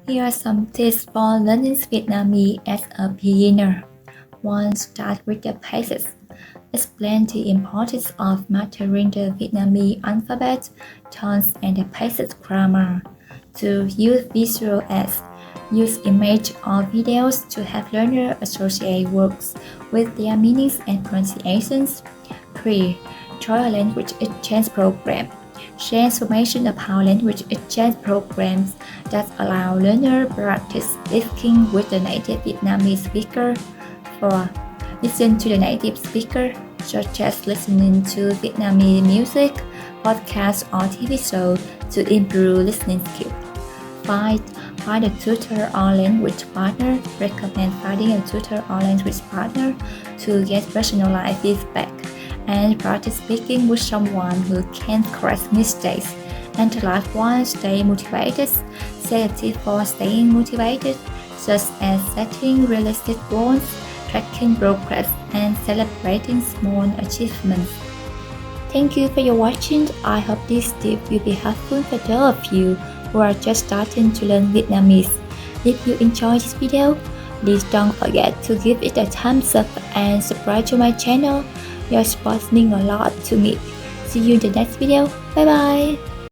Here are some tips for learning Vietnamese as a beginner. 1. Start with the basics. Explain the importance of mastering the Vietnamese alphabet, tones, and the basic grammar. 2. Use visual aids. Use images or videos to help learners associate words with their meanings and pronunciations. 3. Join a language exchange program. Share information about language exchange programs that allow learners practice speaking with the native Vietnamese speaker. 4. Listen to the native speaker, such as listening to Vietnamese music, podcasts, or TV shows to improve listening skills. 5. Find a tutor or language partner. Recommend finding a tutor or language partner to get personalized feedback and practice speaking with someone who can correct mistakes. And the last one, stay motivated. Set a tip for staying motivated, such as setting realistic goals, tracking progress, and celebrating small achievements. Thank you for your watching. I hope this tip will be helpful for those of you who are just starting to learn Vietnamese. If you enjoyed this video, please don't forget to give it a thumbs up and subscribe to my channel. Your support means a lot to me. See you in the next video. Bye bye!